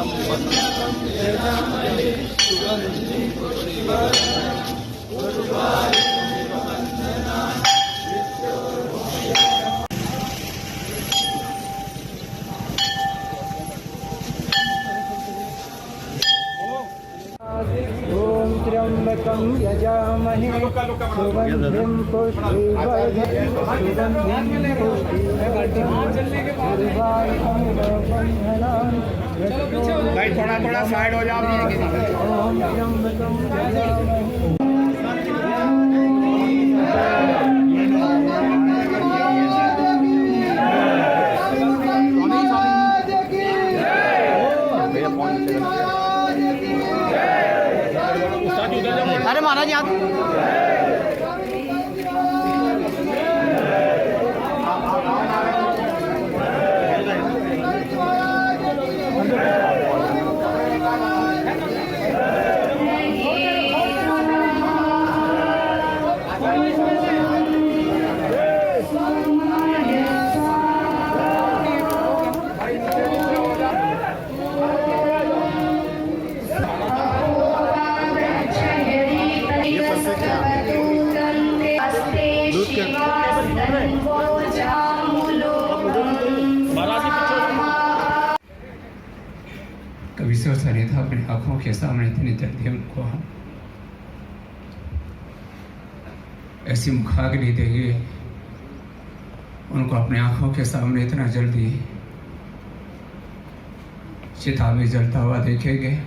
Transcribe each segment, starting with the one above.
त्र्यंबकं यजामहे सुगन्धिं पुष्टिवर्धनं भाई थोड़ा थोड़ा साइड हो जाओ। ओम त्र्यंबकं यजामहे अरे महाराज यहाँ कभी सोचा नहीं था अपनी आंखों के सामने इतनी जल्दी उनको हम ऐसी मुखाग्नि देंगे, उनको अपनी आंखों के सामने इतना जल्दी चिता में जलता हुआ देखेंगे।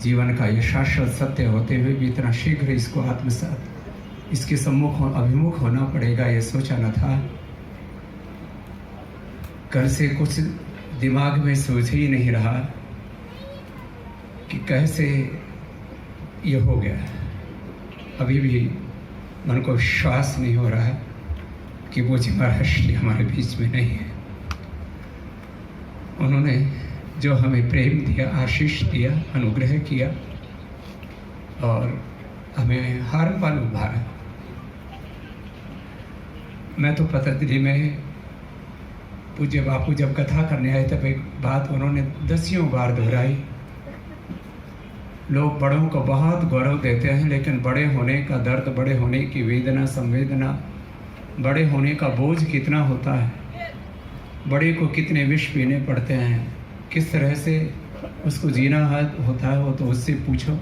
जीवन का ये शाश्वत सत्य होते हुए भी इतना शीघ्र इसको आत्मसात इसके सम्मुख अभिमुख होना पड़ेगा, ये सोचा न था। कल से कुछ दिमाग में सोच ही नहीं रहा कि कैसे ये हो गया। अभी भी मन को विश्वास नहीं हो रहा कि वो जी महर्षि हमारे बीच में नहीं है। उन्होंने जो हमें प्रेम दिया, आशीष दिया, अनुग्रह किया और हमें हर पल उभारा। मैं तो पतंजलि में पूज्य बापू जब कथा करने आए तब एक बात उन्होंने दसियों बार दोहराई। लोग बड़ों को बहुत गौरव देते हैं, लेकिन बड़े होने का दर्द, बड़े होने की वेदना, संवेदना, बड़े होने का बोझ कितना होता है, बड़े को कितने विष पीने पड़ते हैं, किस तरह से उसको जीना होता है, वो तो उससे पूछो।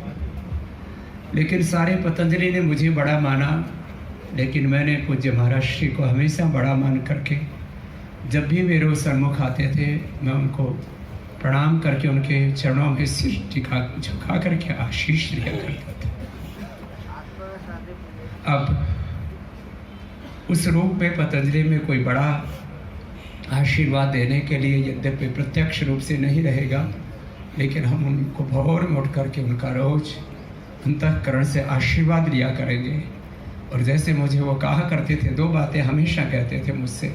लेकिन सारे पतंजलि ने मुझे बड़ा माना, लेकिन मैंने पूज्य महर्षि को हमेशा बड़ा मान करके जब भी मेरे सम्मुख आते थे मैं उनको प्रणाम करके उनके चरणों में सिर झुका करके आशीष लिया करता था। अब उस रूप में पतंजलि में कोई बड़ा आशीर्वाद देने के लिए यद्यपि प्रत्यक्ष रूप से नहीं रहेगा, लेकिन हम उनको भौर में उठ करके उनका रोज अंतःकरण से आशीर्वाद लिया करेंगे। और जैसे मुझे वो कहा करते थे, दो बातें हमेशा कहते थे मुझसे,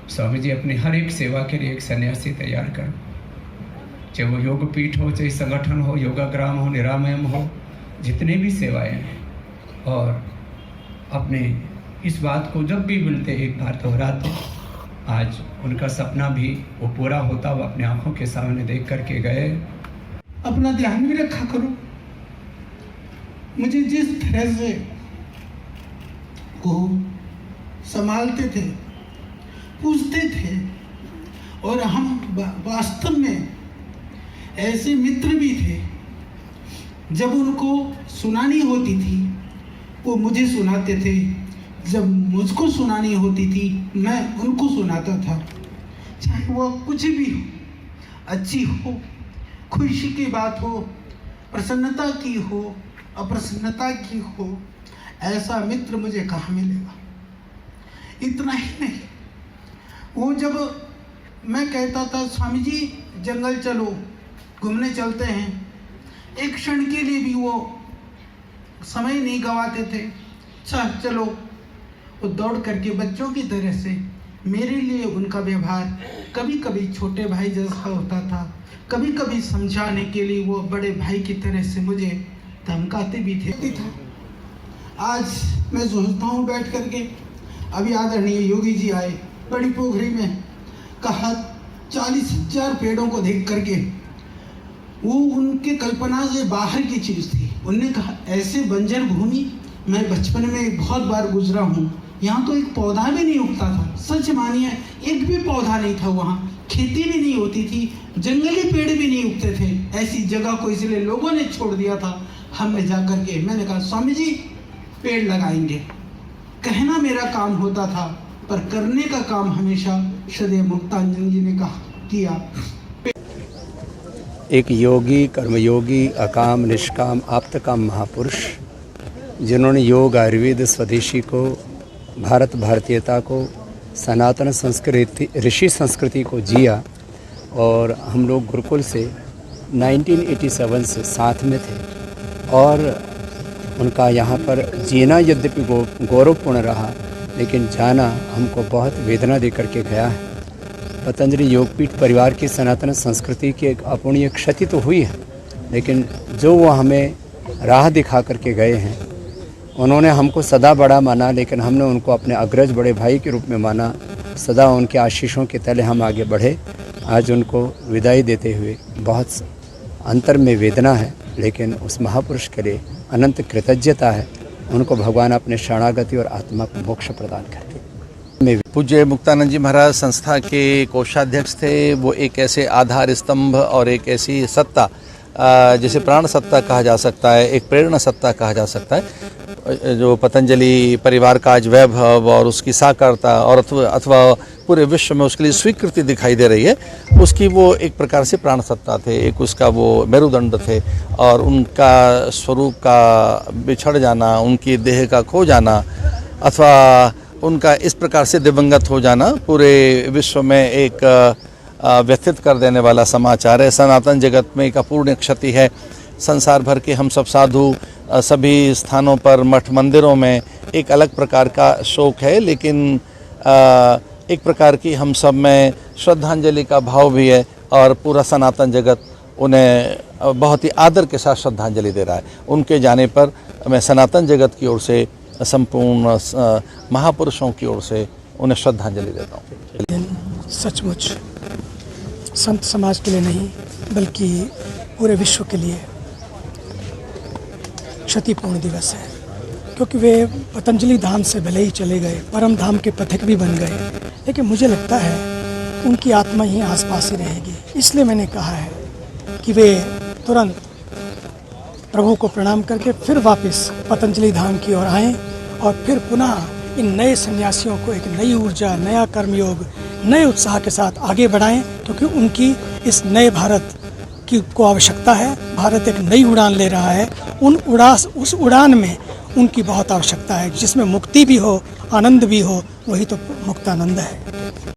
स्वामी जी अपनी हर एक सेवा के लिए एक सन्यासी तैयार करो, चाहे वो योग पीठ हो, चाहे संगठन हो, योगाग्राम हो, निरामयम हो, जितने भी सेवाएं हैं। और अपने इस बात को जब भी मिलते एक बार दोहराते। आज उनका सपना भी वो पूरा होता हुआ अपने आंखों के सामने देख करके गए। अपना ध्यान भी रखा करो। मुझे जिस तरह से वो संभालते थे, पूछते थे, और हम वास्तव में ऐसे मित्र भी थे, जब उनको सुनानी होती थी वो मुझे सुनाते थे, जब मुझको सुनानी होती थी मैं उनको सुनाता था। चाहे वो कुछ भी हो, अच्छी हो, खुशी की बात हो, प्रसन्नता की हो, अप्रसन्नता की हो, ऐसा मित्र मुझे कहाँ मिलेगा। इतना ही नहीं, वो जब मैं कहता था स्वामी जी जंगल चलो, घूमने चलते हैं, एक क्षण के लिए भी वो समय नहीं गवाते थे। चलो, वो दौड़ करके बच्चों की तरह से मेरे लिए उनका व्यवहार कभी कभी छोटे भाई जैसा होता था, कभी कभी समझाने के लिए वो बड़े भाई की तरह से मुझे धमकाते भी थे। आज मैं सोचता हूँ बैठ करके, अभी आदरणीय योगी जी आए बड़ी पोखरी में, कहा 40,000 पेड़ों को देख करके वो उनके कल्पना से बाहर की चीज़ थी। उन्होंने कहा ऐसे बंजर भूमि मैं बचपन में बहुत बार गुजरा हूँ, यहाँ तो एक पौधा भी नहीं उगता था। सच मानिए एक भी पौधा नहीं था वहाँ, खेती भी नहीं होती थी, जंगली पेड़ भी नहीं उगते थे। ऐसी जगह को इसलिए लोगों ने छोड़ दिया था। हमने जा कर के मैंने कहा स्वामी जी पेड़ लगाएंगे। कहना मेरा काम होता था पर करने का काम हमेशा सदैव मुक्तानंद जी ने कहा किया। एक योगी, कर्मयोगी, अकाम, निष्काम, आप्तकाम महापुरुष जिन्होंने योग, आयुर्वेद, स्वदेशी को, भारत भारतीयता को, सनातन संस्कृति, ऋषि संस्कृति को जिया। और हम लोग गुरुकुल से 1987 से साथ में थे और उनका यहाँ पर जीना यद्यपि गौरवपूर्ण रहा, लेकिन जाना हमको बहुत वेदना दे करके गया है। पतंजलि योगपीठ परिवार की सनातन संस्कृति की एक अपूर्णीय क्षति तो हुई है, लेकिन जो वो हमें राह दिखा करके गए हैं, उन्होंने हमको सदा बड़ा माना, लेकिन हमने उनको अपने अग्रज बड़े भाई के रूप में माना। सदा उनके आशीषों के तले हम आगे बढ़े। आज उनको विदाई देते हुए बहुत अंतर में वेदना है, लेकिन उस महापुरुष के लिए अनंत कृतज्ञता है। उनको भगवान अपने शरणागति और आत्मा को मोक्ष प्रदान करके। पूज्य मुक्तानंद जी महाराज संस्था के कोषाध्यक्ष थे। वो एक ऐसे आधार स्तंभ और एक ऐसी सत्ता जिसे प्राण सत्ता कहा जा सकता है, एक प्रेरणा सत्ता कहा जा सकता है, जो पतंजलि परिवार का आज वैभव और उसकी साकारता और अथवा पूरे विश्व में उसके लिए स्वीकृति दिखाई दे रही है, उसकी वो एक प्रकार से प्राण सत्ता थे, एक उसका वो मेरुदंड थे। और उनका स्वरूप का बिछड़ जाना, उनकी देह का खो जाना अथवा उनका इस प्रकार से दिवंगत हो जाना पूरे विश्व में एक व्यथित कर देने वाला समाचार है। सनातन जगत में एक अपूर्णीय क्षति है। संसार भर के हम सब साधु सभी स्थानों पर, मठ मंदिरों में एक अलग प्रकार का शोक है, लेकिन एक प्रकार की हम सब में श्रद्धांजलि का भाव भी है और पूरा सनातन जगत उन्हें बहुत ही आदर के साथ श्रद्धांजलि दे रहा है। उनके जाने पर मैं सनातन जगत की ओर से, संपूर्ण महापुरुषों की ओर से उन्हें श्रद्धांजलि देता हूँ। सचमुच संत समाज के लिए नहीं बल्कि पूरे विश्व के लिए क्षतिपूर्ण दिवस है, क्योंकि वे पतंजलि धाम से भले ही चले गए, परम धाम के पथिक भी बन गए, लेकिन मुझे लगता है उनकी आत्मा ही आसपास ही रहेगी। इसलिए मैंने कहा है कि वे तुरंत प्रभु को प्रणाम करके फिर वापस पतंजलि धाम की ओर आएँ और फिर पुनः इन नए सन्यासियों को एक नई ऊर्जा, नया कर्मयोग, नए उत्साह के साथ आगे बढ़ाएं, क्योंकि उनकी इस नए भारत की को आवश्यकता है। भारत एक नई उड़ान ले रहा है, उस उड़ान में उनकी बहुत आवश्यकता है, जिसमें मुक्ति भी हो, आनंद भी हो, वही तो मुक्तानंद है।